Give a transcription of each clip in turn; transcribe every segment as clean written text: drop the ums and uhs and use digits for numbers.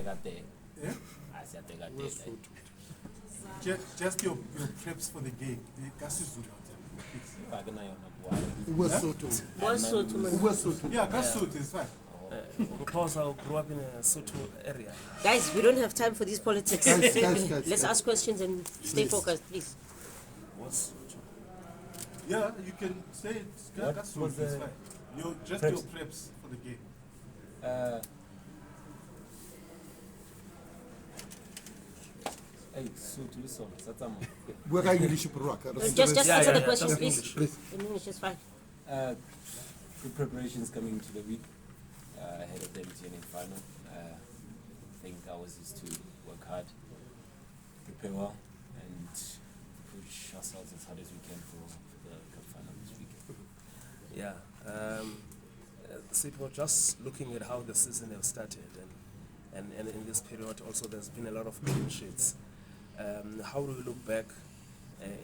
Yeah? Just your preps for the game. Yeah, Kasut is fine. Because I grew up in a Soto area. Guys, we don't have time for these politics. Let's ask questions and stay focused, please. What's Soto? Yeah, you can say it. Kasut is fine. Your preps for the game. Just answer the question, just please. English. In English is fine. Good preparations coming into the week ahead of the MTN8 Final. I think ours is to work hard, prepare well, and push ourselves as hard as we can for the cup final this week. Yeah. Sipho, just looking at how the season has started, and in this period also there's been a lot of clean sheets. How do you look back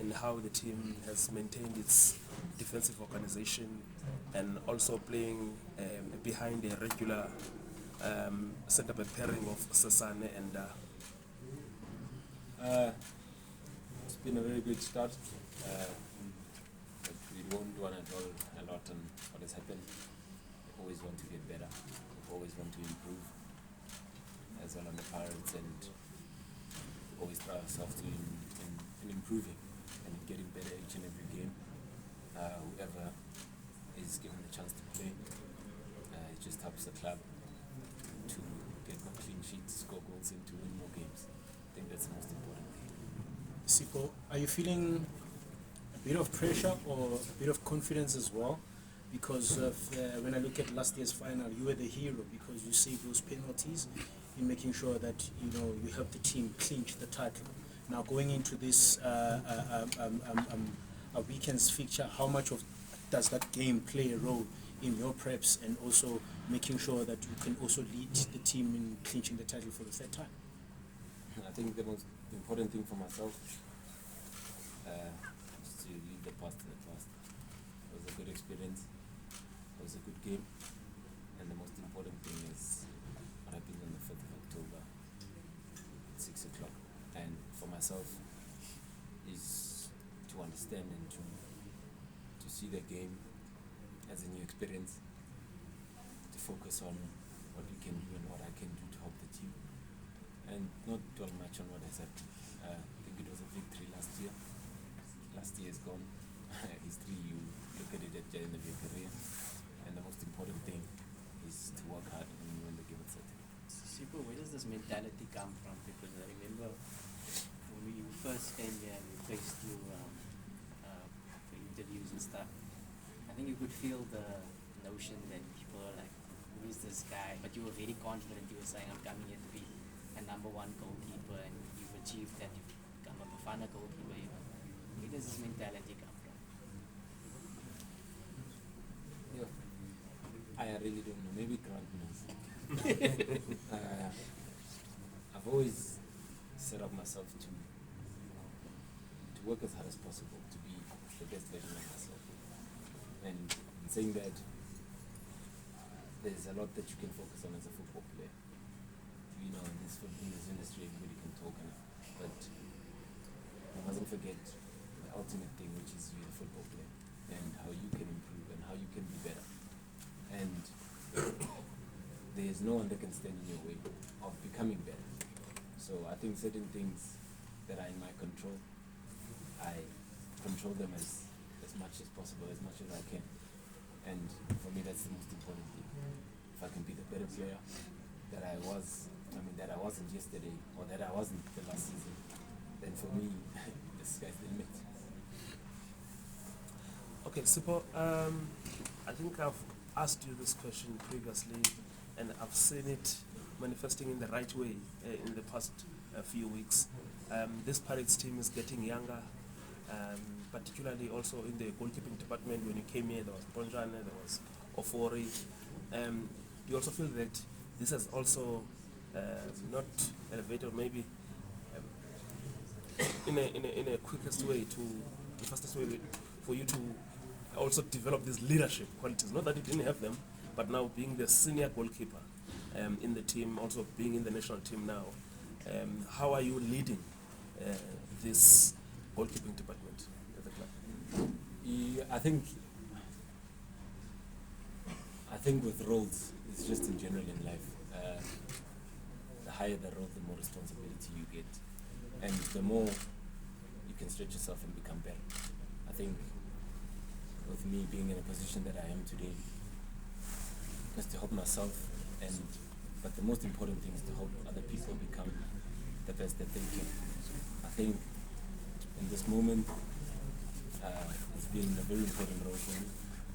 in how the team has maintained its defensive organization and also playing behind a regular center-back pairing of Sasane and It's been a very good start, but we don't want to dwell a lot on what has happened. We always want to get better. We always want to improve as well on the Pirates, and always try ourselves to in improving and getting better each and every game. Whoever is given the chance to play, it just helps the club to get more clean sheets, score goals, and to win more games. I think that's the most important thing. Sipho, are you feeling a bit of pressure or a bit of confidence as well? Because of, when I look at last year's final, you were the hero because you saved those penalties in making sure that you helped the team clinch the title. Now going into this a weekend's fixture, how much of does that game play a role in your preps and also making sure that you can also lead the team in clinching the title for the third time? I think the most important thing for myself is to leave the past to the past. It was a good experience. It was a good game. And the most important thing is what happened on the 5th of October at 6 o'clock. And for myself is to understand and to see the game as a new experience, to focus on what we can do and what I can do to help the team, and not dwell much on what has happened. I think it was a victory last year. Last year is gone. History, you look at it at the end of your career, and the most important thing is to work hard and win the game at certain. Sipho, where does this mentality come from? Because I remember when we first came here and we faced you for interviews and stuff, I think you could feel the notion that people are like, who is this guy? But you were very confident. You were saying, I'm coming here to be a #1 goalkeeper, and you've achieved that. You've become a Bafana goalkeeper. Where does this mentality come from? Yeah, I really don't know. Maybe Grant knows. I've always set up myself to work as hard as possible to be the best version of myself. And in saying that, there's a lot that you can focus on as a football player. In this industry, everybody can talk, but you mustn't forget the ultimate thing, which is you're a football player, and how you can improve and how you can be better. And there's no one that can stand in your way of becoming better. So I think certain things that are in my control, I control them as much as possible, as much as I can. And for me, that's the most important thing. If I can be the better player that I wasn't yesterday, or that I wasn't the last season, then for me, the sky's the limit. Okay, Sipho, I think I've asked you this question previously, and I've seen it manifesting in the right way in the past few weeks. This Pirates team is getting younger, particularly also in the goalkeeping department. When you came here, there was Ponjane, there was Ofori. You also feel that this has also not elevated, maybe in a quickest way the fastest way for you to also develop these leadership qualities. Not that you didn't have them, but now being the senior goalkeeper, in the team, also being in the national team now. How are you leading this goalkeeping department at the club? Yeah, I think with roles, it's just in general in life. The higher the role, the more responsibility you get, and the more you can stretch yourself and become better. I think with me being in a position that I am today, just to help myself, but the most important thing is to help other people become the best that they can. I think in this moment, it's been a very important role for me,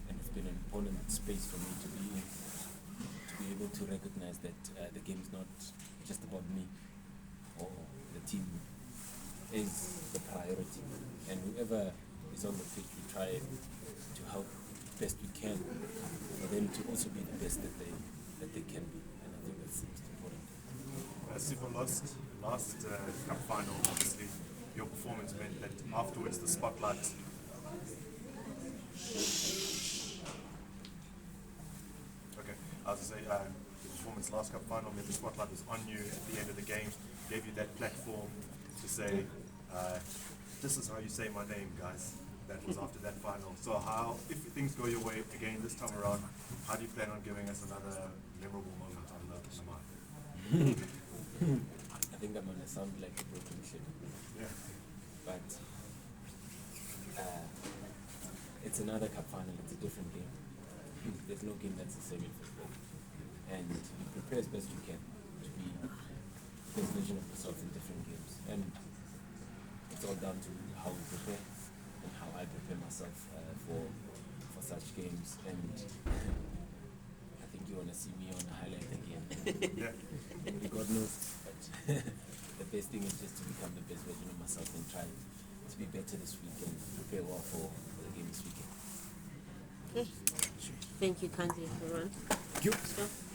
and it's been an important space for me to be in, to be able to recognize that the game is not just about me or the team, is the priority, and whoever is on the pitch, we try to help best we can for them to also be the best that they can be, and I think that's important. Sipho, last cup final, obviously, your performance meant that afterwards the spotlight. Okay, I was to say, the performance last cup final meant the spotlight was on you at the end of the game, gave you that platform to say, this is how you say my name, guys. That was after that final. So how, if things go your way again this time around, how do you plan on giving us another memorable moment on the mic? I think I'm gonna sound like a broken shit. Yeah. But it's another cup final, it's a different game. There's no game that's the same in football. And you prepare as best you can to be the best version of yourself in different games. And it's all down to how we prepare and how I prepare myself for such games. And I think you want to see me on a highlight again. Yeah. Maybe God knows. But the best thing is just to become the best version of myself and try to be better this week and prepare well for the game this weekend. Okay. Thank you kindly, everyone. Thank you. So.